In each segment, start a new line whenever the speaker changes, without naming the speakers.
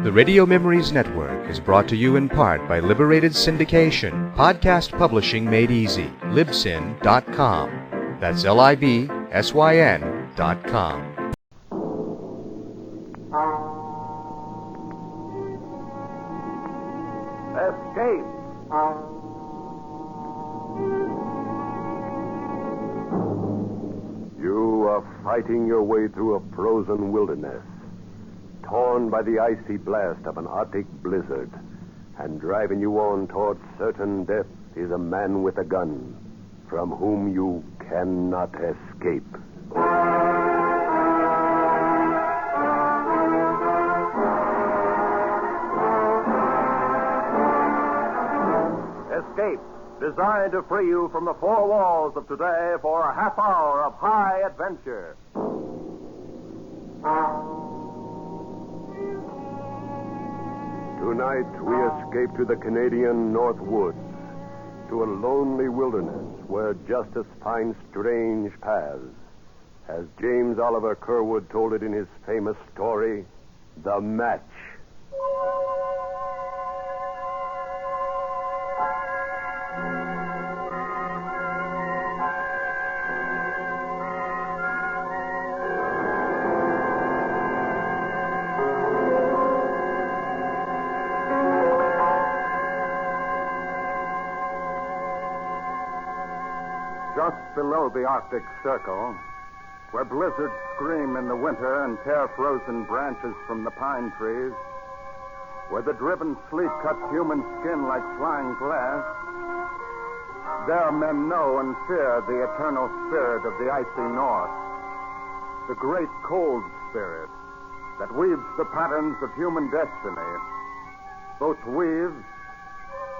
The Radio Memories Network is brought to you in part by Liberated Syndication, podcast publishing made easy, libsyn.com. That's LIBSYN.com.
Escape! You are fighting your way through a frozen wilderness, torn by the icy blast of an Arctic blizzard, and driving you on towards certain death is a man with a gun, from whom you cannot escape. Escape, designed to free you from the four walls of today for a half hour of high adventure. Tonight, we escape to the Canadian North Woods, to a lonely wilderness where justice finds strange paths. As James Oliver Curwood told it in his famous story, The Match. Just below the Arctic Circle, where blizzards scream in the winter and tear frozen branches from the pine trees, where the driven sleet cuts human skin like flying glass, there men know and fear the eternal spirit of the icy north, the great cold spirit that weaves the patterns of human destiny, both weaves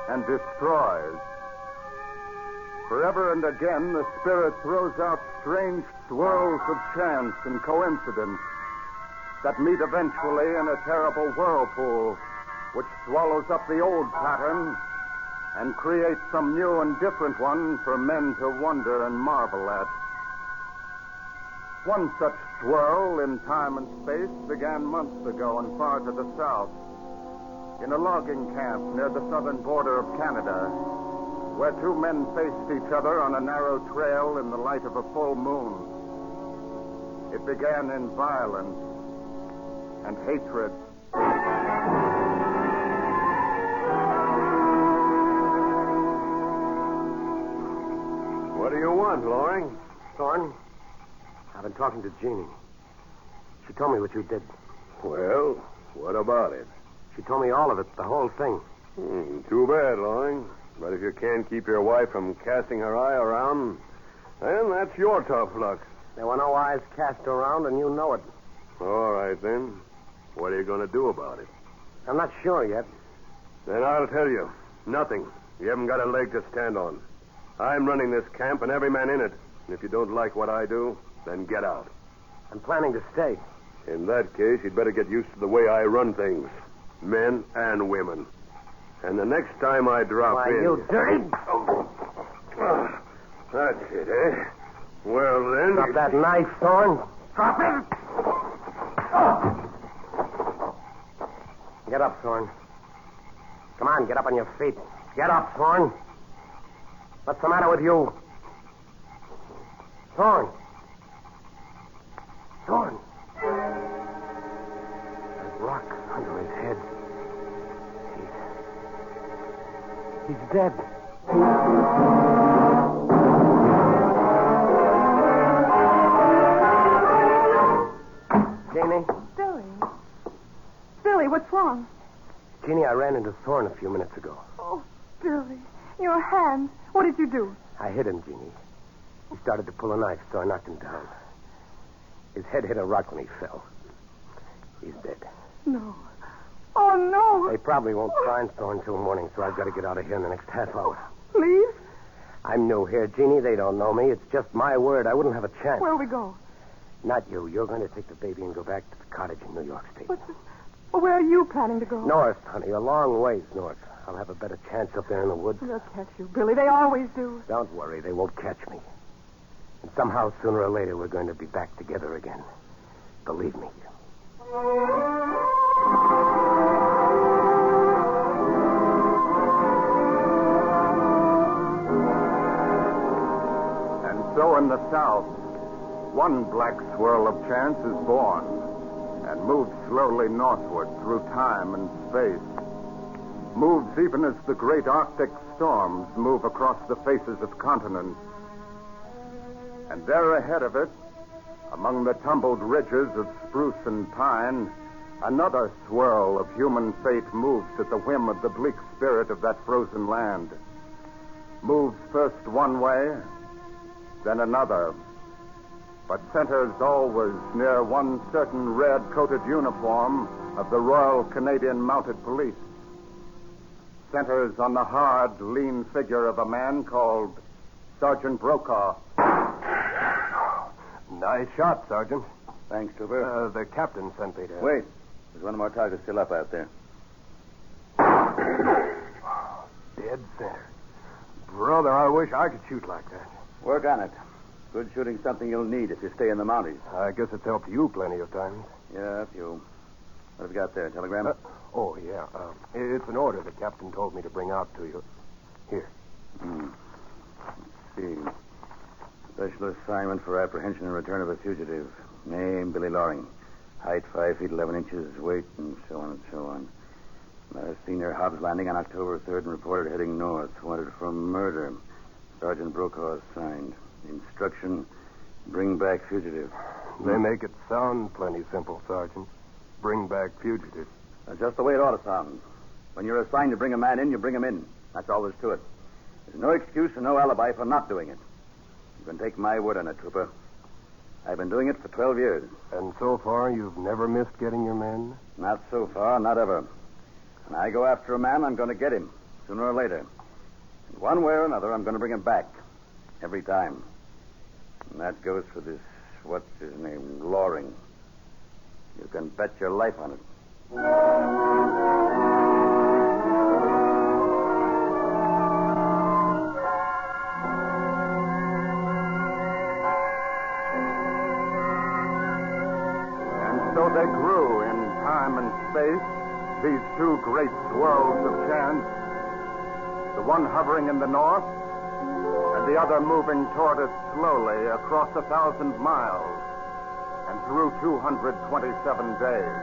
and destroys. Forever and again, the spirit throws out strange swirls of chance and coincidence that meet eventually in a terrible whirlpool which swallows up the old pattern and creates some new and different one for men to wonder and marvel at. One such swirl in time and space began months ago and far to the south, in a logging camp near the southern border of Canada, where two men faced each other on a narrow trail in the light of a full moon. It began in violence and hatred. What do you want, Loring?
Thorne, I've been talking to Jeannie. She told me what you did.
Well, what about it?
She told me all of it, the whole thing.
Too bad, Loring. But if you can't keep your wife from casting her eye around, then that's your tough luck.
There were no eyes cast around, and you know it.
All right, then. What are you going to do about it?
I'm not sure yet.
Then I'll tell you. Nothing. You haven't got a leg to stand on. I'm running this camp and every man in it. And if you don't like what I do, then get out.
I'm planning to stay.
In that case, you'd better get used to the way I run things. Men and women. And the next time I drop in...
Why, you dirty...
That's it, eh? Well, then...
Drop that knife, Thorne. Drop it! Get up, Thorne. Come on, get up on your feet. Get up, Thorne. What's the matter with you? Thorne. Thorne. That rock under his head. He's dead. Jeannie?
Billy, what's wrong?
Jeannie, I ran into Thorne a few minutes ago.
Oh, Billy, your hand. What did you do?
I hit him, Jeannie. He started to pull a knife, so I knocked him down. His head hit a rock when he fell. He's dead.
No. Oh, no.
They probably won't find Thorne till morning, so I've got to get out of here in the next half hour.
Please?
I'm new here, Jeannie. They don't know me. It's just my word. I wouldn't have a chance.
Where'll we go?
Not you. You're going to take the baby and go back to the cottage in New York State.
Well, where are you planning to go?
North, honey. A long ways north. I'll have a better chance up there in the woods.
They'll catch you, Billy. They always do.
Don't worry. They won't catch me. And somehow, sooner or later, we're going to be back together again. Believe me.
south, one black swirl of chance is born and moves slowly northward through time and space. Moves even as the great Arctic storms move across the faces of continents. And there ahead of it, among the tumbled ridges of spruce and pine, another swirl of human fate moves at the whim of the bleak spirit of that frozen land. Moves first one way, then another, but centers always near one certain red-coated uniform of the Royal Canadian Mounted Police. Centers on the hard, lean figure of a man called Sergeant Brokaw.
Nice shot, Sergeant.
Thanks, Trooper.
The captain sent me to...
Wait. There's one of our targets still up out there.
Dead center. Brother, I wish I could shoot like that.
Work on it. Good shooting's something you'll need if you stay in the Mounties.
I guess it's helped you plenty of times.
Yeah, a few. What have you got there? Telegram?
Oh, yeah. It's an order the captain told me to bring out to you. Here.
Let's see. Special assignment for apprehension and return of a fugitive. Name, Billy Loring. Height, 5 feet, 11 inches. Weight, and so on and so on. Last seen near Hobbs Landing on October 3rd and reported heading north. Wanted for murder. Sergeant Brokaw signed. Instruction, bring back fugitive.
They make it sound plenty simple, Sergeant. Bring back fugitive.
That's just the way it ought to sound. When you're assigned to bring a man in, you bring him in. That's all there's to it. There's no excuse and no alibi for not doing it. You can take my word on it, Trooper. I've been doing it for 12 years.
And so far, you've never missed getting your men?
Not so far, not ever. When I go after a man, I'm going to get him, sooner or later. And one way or another, I'm going to bring him back. Every time. And that goes for this, what's his name, Loring. You can bet your life on it.
So they grew in time and space, these two great swirls of chance, the one hovering in the north and the other moving toward us slowly across 1,000 miles and through 227 days.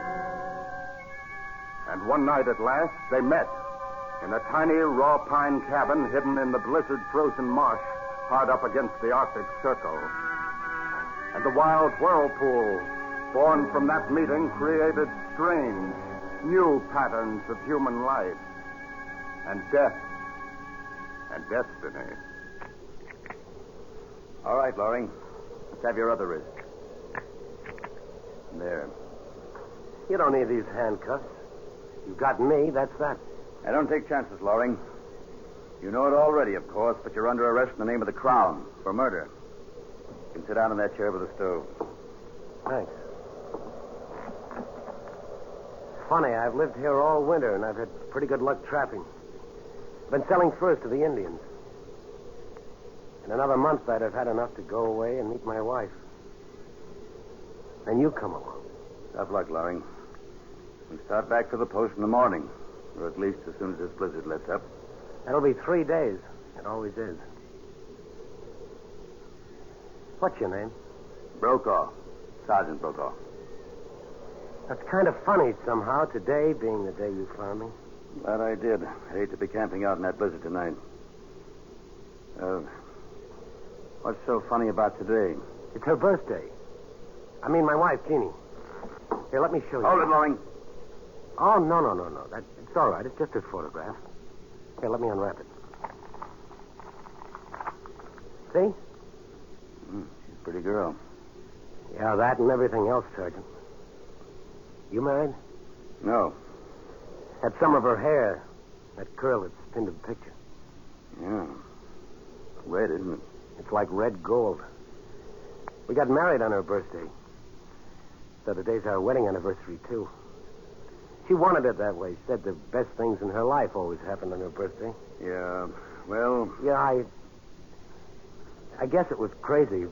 And one night at last, they met in a tiny raw pine cabin hidden in the blizzard-frozen marsh hard up against the Arctic Circle. And the wild whirlpool born from that meeting created strange, new patterns of human life and death and destiny.
All right, Loring. Let's have your other wrist. There.
You don't need these handcuffs. You've got me, that's that.
I don't take chances, Loring. You know it already, of course, but you're under arrest in the name of the Crown for murder. You can sit down in that chair by the stove.
Thanks. Funny, I've lived here all winter, and I've had pretty good luck trapping. I've been selling furs to the Indians. In another month, I'd have had enough to go away and meet my wife. Then you come along.
Tough luck, Loring. We'll start back to the post in the morning, or at least as soon as this blizzard lets up.
That'll be 3 days. It always is. What's your name?
Brokaw. Sergeant Brokaw.
That's kind of funny somehow, today being the day you found me.
Glad I did. I hate to be camping out in that blizzard tonight. What's so funny about today?
It's her birthday. I mean, my wife, Jeannie. Here, let me show you.
Hold it, Loring.
Oh, no. It's all right. It's just a photograph. Here, let me unwrap it. See?
She's a pretty girl.
Yeah, that and everything else, Sergeant. You married?
No.
That's some of her hair. That curl that's pinned to the picture.
Yeah. Red, isn't it?
It's like red gold. We got married on her birthday. So today's our wedding anniversary, too. She wanted it that way. She said the best things in her life always happened on her birthday.
Yeah. Well...
Yeah, I guess it was crazy.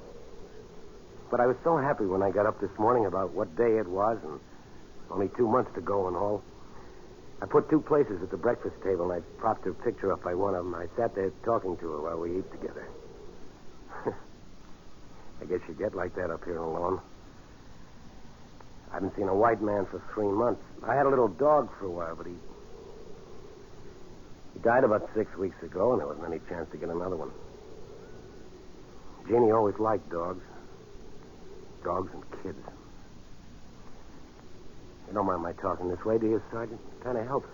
But I was so happy when I got up this morning about what day it was and only 2 months to go and all. I put 2 places at the breakfast table, and I propped her picture up by one of them. I sat there talking to her while we ate together. I guess you get like that up here alone. I haven't seen a white man for 3 months. I had a little dog for a while, but he died about 6 weeks ago, and there wasn't any chance to get another one. Jeannie always liked dogs. Dogs and kids. You don't mind my talking this way, do you, Sergeant? It kind of helps.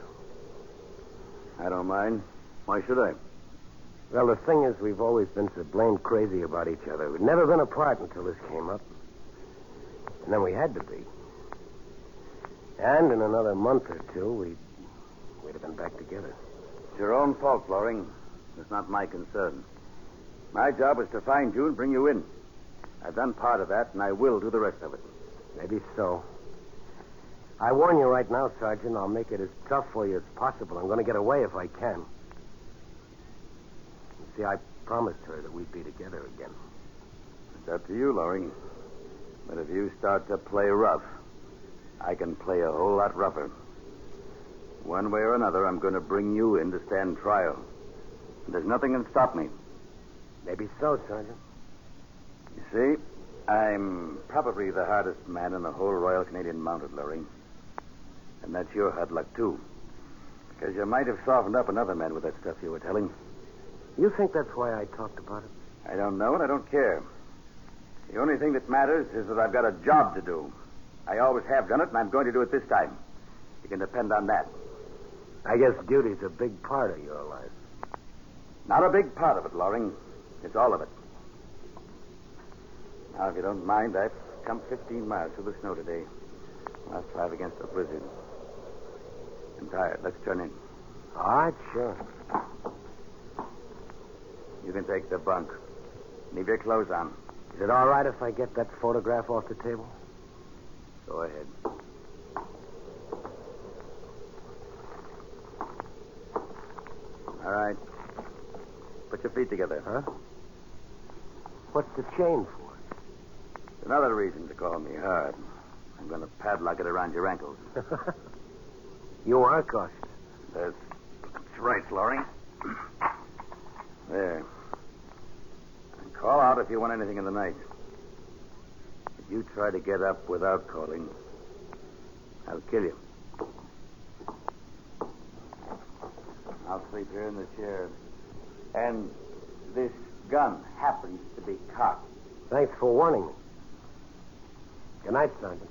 I don't mind. Why should I?
Well, the thing is, we've always been so blamed crazy about each other. We'd never been apart until this came up. And then we had to be. And in another month or two, we'd have been back together.
It's your own fault, Loring. It's not my concern. My job is to find you and bring you in. I've done part of that, and I will do the rest of it.
Maybe so. I warn you right now, Sergeant, I'll make it as tough for you as possible. I'm going to get away if I can. You see, I promised her that we'd be together again.
It's up to you, Loring. But if you start to play rough, I can play a whole lot rougher. One way or another, I'm going to bring you in to stand trial. And there's nothing can stop me.
Maybe so, Sergeant.
You see, I'm probably the hardest man in the whole Royal Canadian Mounted, Loring. And that's your hard luck, too. Because you might have softened up another man with that stuff you were telling.
You think that's why I talked about it?
I don't know, and I don't care. The only thing that matters is that I've got a job to do. I always have done it, and I'm going to do it this time. You can depend on that.
I guess duty's a big part of your life.
Not a big part of it, Loring. It's all of it. Now, if you don't mind, I've come 15 miles through the snow today. Last 5 against a blizzard. I'm tired. Let's turn in.
All right, sure.
You can take the bunk. Leave your clothes on.
Is it all right if I get that photograph off the table?
Go ahead. All right. Put your feet together.
Huh? What's the chain for?
Another reason to call me hard. I'm going to padlock it around your ankles.
You are cautious.
That's right, Loring. There. And call out if you want anything in the night. If you try to get up without calling, I'll kill you. I'll sleep here in the chair. And this gun happens to be cocked.
Thanks for warning me. Good night, Sergeant.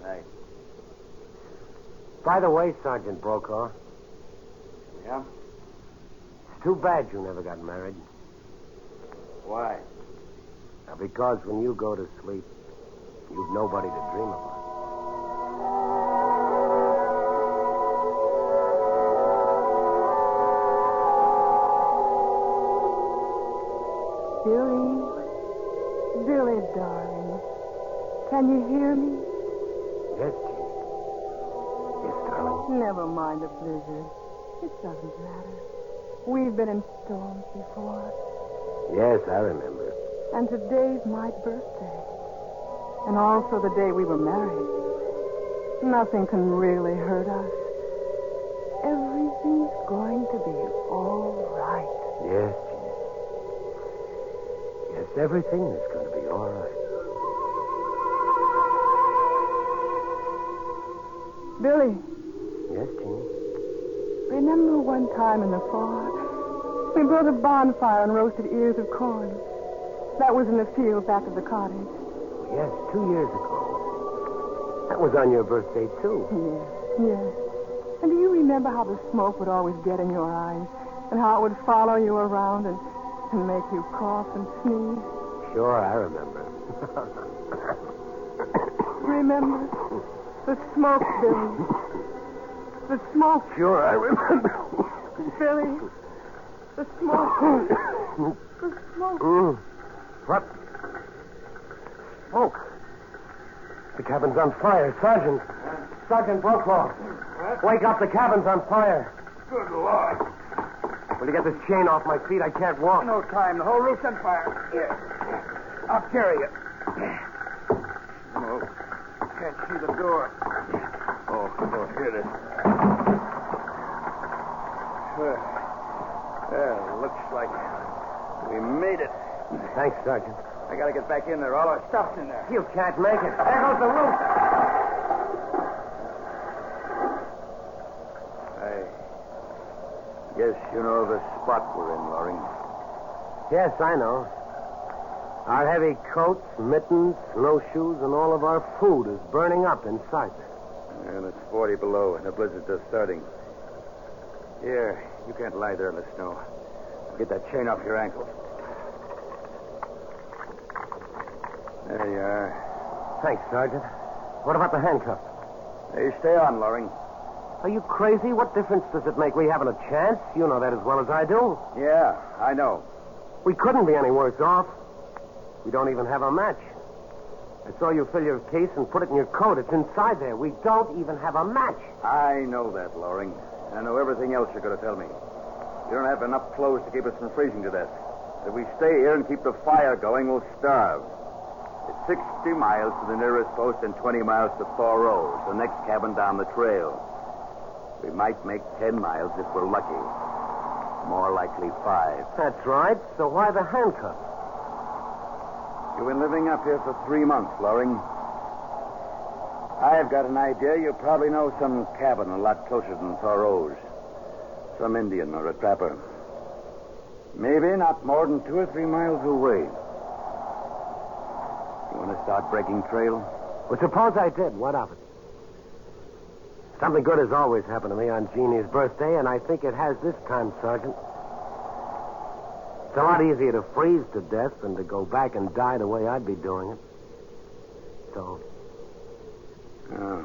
Right.
By the way, Sergeant Brokaw,
Yeah?
it's too bad you never got married.
Why?
Now, because when you go to sleep, you've nobody to dream about.
Billy, darling, can you hear me?
Yes, Jean. Yes, darling.
Never mind the blizzard. It doesn't matter. We've been in storms before.
Yes, I remember.
And today's my birthday. And also the day we were married. Nothing can really hurt us. Everything's going to be all right.
Yes, Jean. Yes, everything is going to be all right.
Billy,
Yes, Jean.
remember one time in the fall, we built a bonfire and roasted ears of corn. That was in the field back of the cottage.
Yes, 2 years ago. That was on your birthday, too.
Yes. And do you remember how the smoke would always get in your eyes? And how it would follow you around and make you cough and sneeze?
Sure, I remember.
Remember? The smoke, Billy. The smoke,
Sure, I remember.
Billy. The smoke. The smoke.
What? Smoke. The cabin's on fire. Sergeant. Sergeant Brokaw. Wake up. The cabin's on fire.
Good Lord.
Will you get this chain off my feet? I can't walk.
No time. The whole roof's on fire. Here. I'll carry you. Oh, can't see the door. Oh, here it is. Well, looks like we made it.
Thanks, Sergeant.
I gotta get back in there. All our stuff's in there.
You can't make it. There goes the roof.
I guess you know the spot we're in, Loring.
Yes, I know. Our heavy coats, mittens, snowshoes, and all of our food is burning up inside there.
And it's 40 below, and the blizzard's just starting. Here, you can't lie there in the snow. Get that chain off your ankle. There you are.
Thanks, Sergeant. What about the handcuffs?
Hey, stay on, Loring.
Are you crazy? What difference does it make? We haven't a chance. You know that as well as I do.
Yeah, I know.
We couldn't be any worse off. We don't even have a match. I saw you fill your case and put it in your coat. It's inside there. We don't even have a match.
I know that, Loring. I know everything else you're going to tell me. You don't have enough clothes to keep us from freezing to death. If we stay here and keep the fire going, we'll starve. It's 60 miles to the nearest post and 20 miles to Thoreau's, the next cabin down the trail. We might make 10 miles if we're lucky. More likely 5.
That's right. So why the handcuffs?
You've been living up here for 3 months, Loring. I've got an idea you probably know some cabin a lot closer than Thoreau's. Some Indian or a trapper. Maybe not more than 2 or 3 miles away. You want to start breaking trail?
Well, suppose I did. What of it? Something good has always happened to me on Jeannie's birthday, and I think it has this time, Sergeant. It's a lot easier to freeze to death than to go back and die the way I'd be doing it. So...
Oh.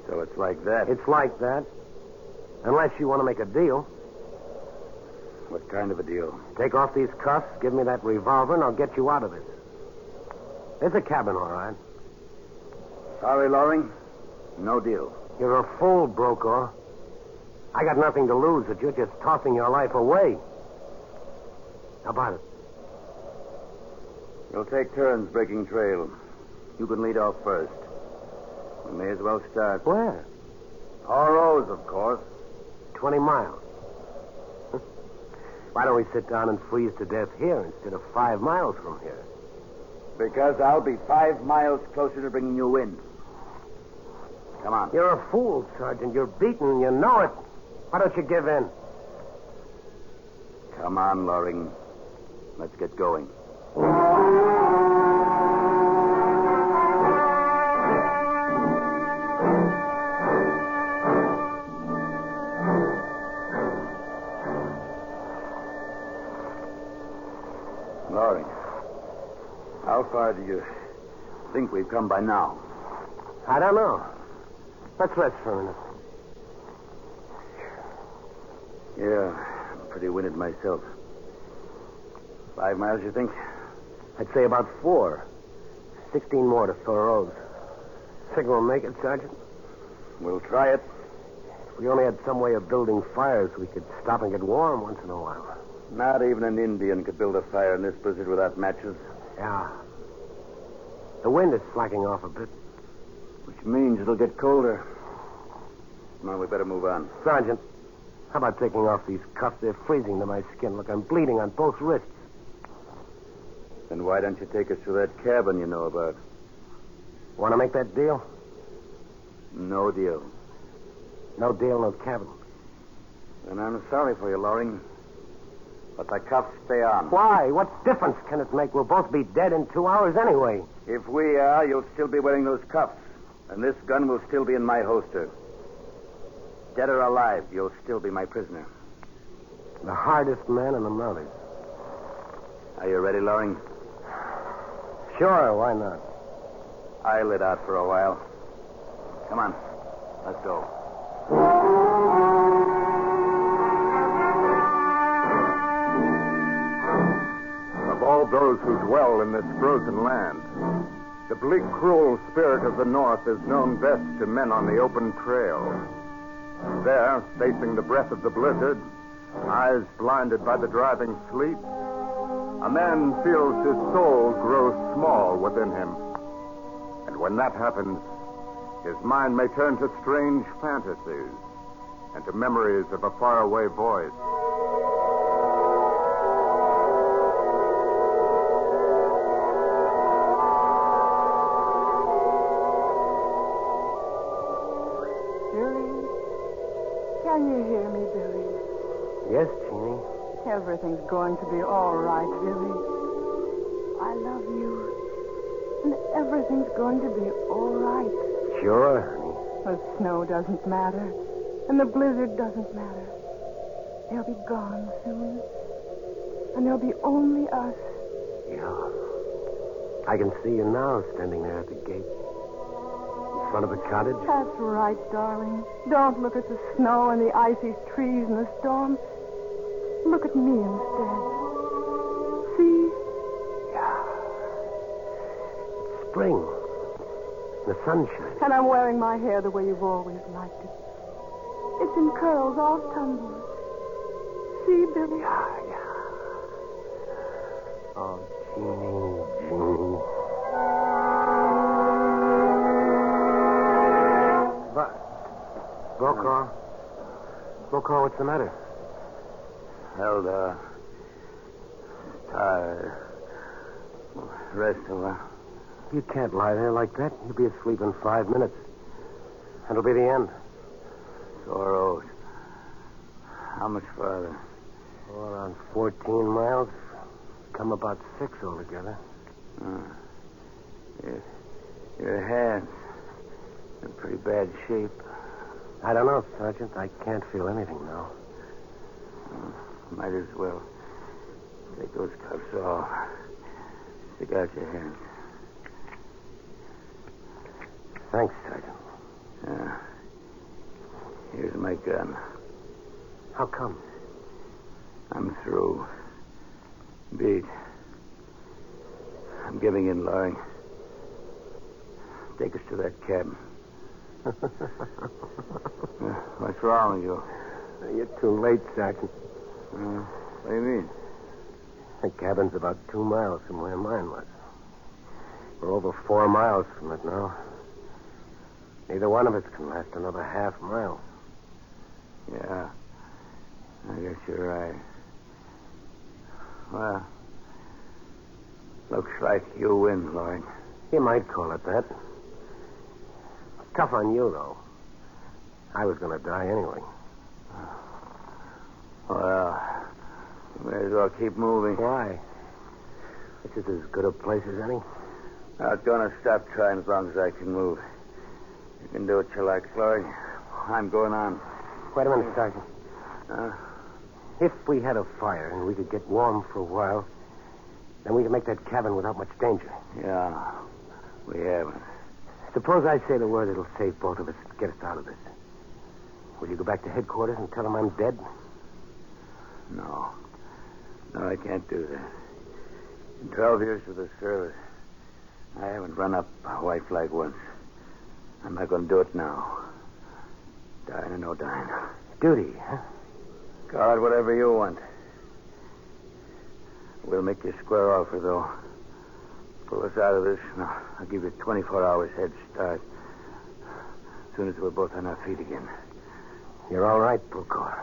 So it's like that.
It's like that. Unless you want to make a deal.
What kind of a deal?
Take off these cuffs, give me that revolver, and I'll get you out of this. It's a cabin, all right.
Sorry, Loring. No deal.
You're a fool, Brokaw. I got nothing to lose, but you're just tossing your life away. How about it?
We'll take turns breaking trail. You can lead off first. We may as well start.
Where?
Thoreau's, of course.
20 miles. Why don't we sit down and freeze to death here instead of 5 miles from here?
Because I'll be 5 miles closer to bringing you in. Come on.
You're a fool, Sergeant. You're beaten, and you know it. Why don't you give in?
Come on, Loring. Let's get going. Loring, how far do you think we've come by now?
I don't know. Let's rest for a minute.
Yeah, I'm pretty winded myself. 5 miles, you think?
I'd say about 4. 16 more to Thoreau's. Think we'll make it, Sergeant?
We'll try it.
If we only had some way of building fires, we could stop and get warm once in a while.
Not even an Indian could build a fire in this blizzard without matches.
Yeah. The wind is slacking off a bit.
Which means it'll get colder. Come on, we better move on.
Sergeant, how about taking off these cuffs? They're freezing to my skin. Look, I'm bleeding on both wrists.
Then why don't you take us to that cabin you know about?
Want to make that deal?
No deal.
No deal, no cabin.
Then I'm sorry for you, Loring. But the cuffs stay on.
Why? What difference can it make? We'll both be dead in 2 hours anyway.
If we are, you'll still be wearing those cuffs. And this gun will still be in my holster. Dead or alive, you'll still be my prisoner.
The hardest man in the mountains.
Are you ready, Loring?
Sure, why not?
I lit out for a while. Come on, let's go.
Of all those who dwell in this frozen land, the bleak, cruel spirit of the North is known best to men on the open trail. There, facing the breath of the blizzard, eyes blinded by the driving sleet, a man feels his soul grow small within him. And when that happens, his mind may turn to strange fantasies and to memories of a faraway voice.
Billy? Can you hear me, Billy?
Yes, Jeannie.
Everything's going to be all right, Billy. I love you. And everything's going to be all right.
Sure, honey.
The snow doesn't matter. And the blizzard doesn't matter. They'll be gone soon. And there'll be only us.
Yeah. I can see you now standing there at the gate. In front of the cottage.
That's right, darling. Don't look at the snow and the icy trees and the storm. Look at me instead. See?
Yeah. It's spring. The sunshine.
And I'm wearing my hair the way you've always liked it. It's in curls, all tumbled. See, Billy?
Yeah. Oh, Jeannie. Brokaw, what's the matter?
Held, tired. Rest a while.
You can't lie there like that. You'll be asleep in 5 minutes. That'll be the end.
Sore road. How much farther?
Oh, around 14 miles. Come about 6 altogether.
Your hands in pretty bad shape.
I don't know, Sergeant. I can't feel anything now.
Might as well take those cuffs off. Stick out your hands.
Thanks, Sergeant.
Here's my gun.
How come?
I'm through. Beat. I'm giving in, Loring. Take us to that cabin. What's wrong with you?
You're too late, Sergeant.
What do you mean?
The cabin's about 2 miles from where mine was. We're over 4 miles from it now. Neither one of us can last another half mile.
Yeah. I guess you're right. Well, looks like you win, Lloyd.
You might call it that. Tough on you, though. I was going to die anyway.
Well, you may as well keep moving.
Why? This is as good a place as any.
Not going to stop trying as long as I can move. You can do what you like, Lloyd. I'm going on.
Wait a minute, Sergeant. If we had a fire and we could get warm for a while, then we could make that cabin without much danger.
Yeah, we haven't.
Suppose I say the word that'll save both of us and get us out of this. Will you go back to headquarters and tell them I'm dead?
No, I can't do that. In 12 years of the service, I haven't run up a white flag once. I'm not going to do it now. Dying or no dying.
Duty, huh?
Call it whatever you want. We'll make you a square offer, though. Pull us out of this, and I'll give you 24 hours head start. As soon as we're both on our feet again.
You're all right, Brokaw.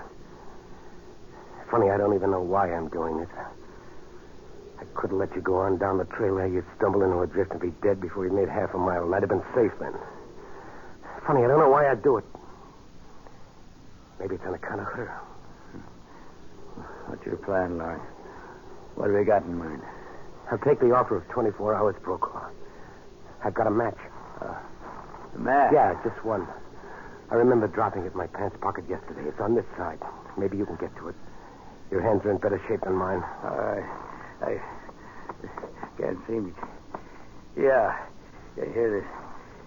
Funny, I don't even know why I'm doing this. I could have let you go on down the trail there. You'd stumble into a drift and be dead before you'd made half a mile, and I'd have been safe then. Funny, I don't know why I'd do it. Maybe it's on account of her.
What's your plan, Larry? What have you got in mind?
I'll take the offer of 24 hours, Brokaw. I've got a match.
A match?
Yeah, just one. I remember dropping it in my pants pocket yesterday. It's on this side. Maybe you can get to it. Your hands are in better shape than mine.
I can't seem to... Yeah, here it is.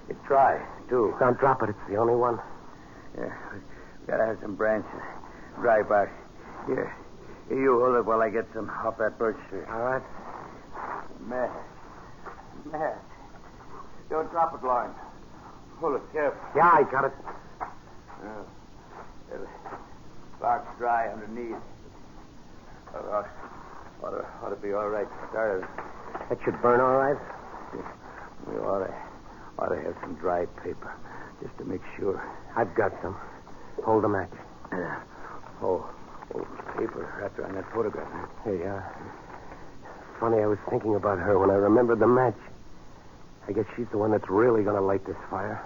You try, too.
Don't drop it. It's the only one.
Yeah, we gotta have some branches. Dry bark. Here, you hold it while I get some off that birch tree.
All right.
Match. Don't drop it, Lawrence. Hold it careful.
Yeah, I got it.
The bark's dry underneath. Ought to be all right to start it.
That should burn all right.
We ought to have some dry paper, just to make sure.
I've got some. Hold the match.
Oh, paper wrapped around that photograph. Huh?
Here you are. Funny, I was thinking about her when I remembered the match. I guess she's the one that's really going to light this fire.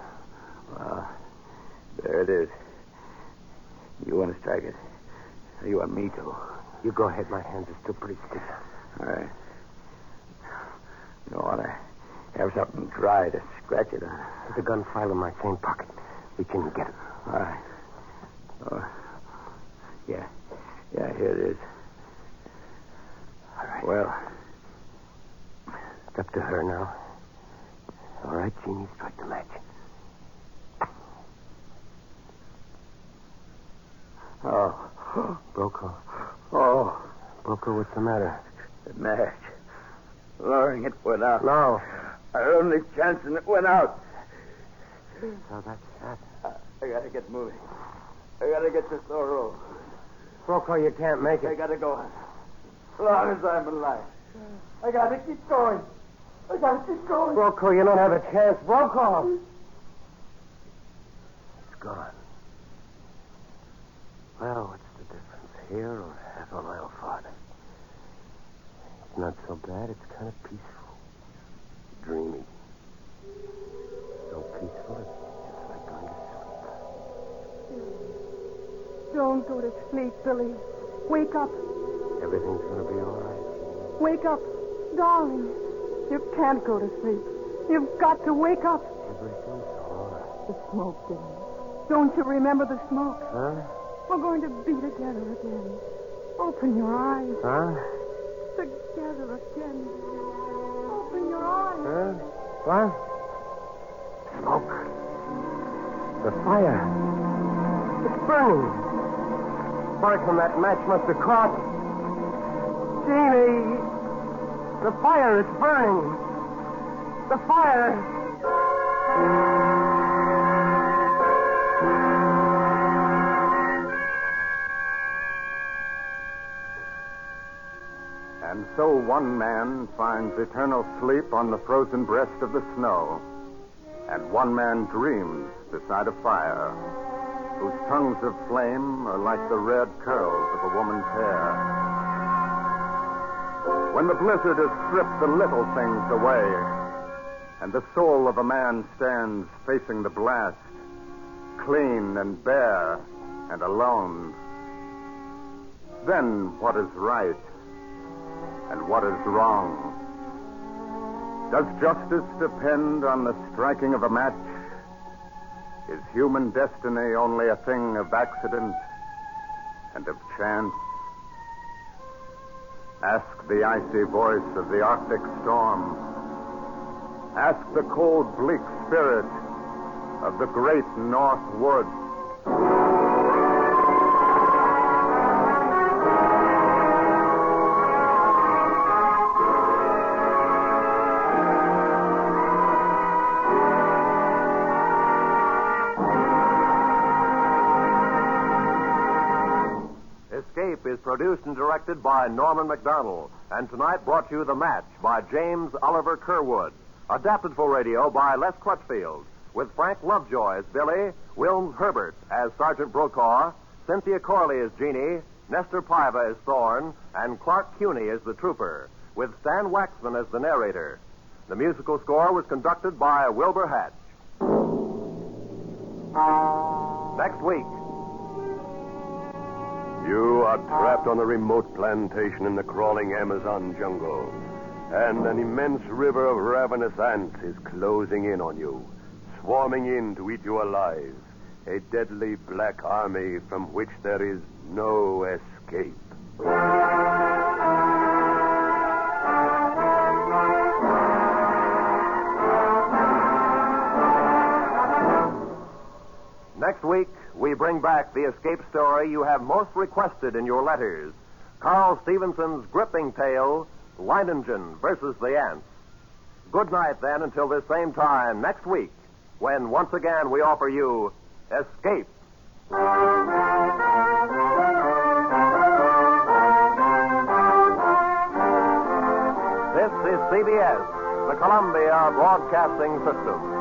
Well, there There it is. You want to strike it? Or you want me to?
You go ahead. My hands are still pretty stiff.
All right. You want to have something dry to scratch it on.
There's a gun file in my same pocket. We can get it.
All right. Oh, yeah. Yeah, here it is.
All right.
Well,
it's up to her now. All right, Jeannie, strike the match.
oh.
Brokaw.
Oh,
Brokaw, what's the matter?
the match. Loring, it went out.
No.
Our only chance, and it went out.
So that's that.
I gotta get moving. I gotta get to Thoreau.
Brokaw, you can't make
I
it.
gotta go on. As long as I'm alive. I gotta keep going. I gotta keep going.
Brokaw, you don't have a chance. Brokaw! It's gone. Well, what's the difference? Here or half a mile farther? It's not so bad. It's kind of peaceful. Dreamy. So peaceful, it's just like going to sleep.
Don't go to sleep, Billy. Wake up.
Everything's going to be all right.
Wake up. Darling. You can't go to sleep. You've got to wake up.
Everything's all right.
The smoke, Billy. Don't you remember the smoke?
Huh?
We're going to be together again. Open your eyes.
Huh?
Together again. Open your eyes.
Huh? What? Smoke. The fire. It's burning. Spark from that match must have caught. Jeannie. The fire is burning. The fire.
And so one man finds eternal sleep on the frozen breast of the snow. And one man dreams beside a fire, whose tongues of flame are like the red curls of a woman's hair. When the blizzard has stripped the little things away, and the soul of a man stands facing the blast, clean and bare and alone, then what is right and what is wrong? Does justice depend on the striking of a match? Is human destiny only a thing of accident and of chance? Ask the icy voice of the Arctic storm. Ask the cold, bleak spirit of the great North Woods.
Escape is produced and directed by Norman McDonald, and tonight brought you The Match by James Oliver Curwood, adapted for radio by Les Crutchfield, with Frank Lovejoy as Billy, Wilms Herbert as Sergeant Brokaw, Cynthia Corley as Jeannie, Nestor Paiva as Thorne, and Clark Cuney as the trooper, with Stan Waxman as the narrator. The musical score was conducted by Wilbur Hatch. Next week.
You are trapped on a remote plantation in the crawling Amazon jungle, and an immense river of ravenous ants is closing in on you, swarming in to eat you alive, a deadly black army from which there is no escape.
Next week, we bring back the escape story you have most requested in your letters, Carl Stevenson's gripping tale, Leiningen versus the Ants. Good night, then, until this same time next week, when once again we offer you Escape. This is CBS, the Columbia Broadcasting System.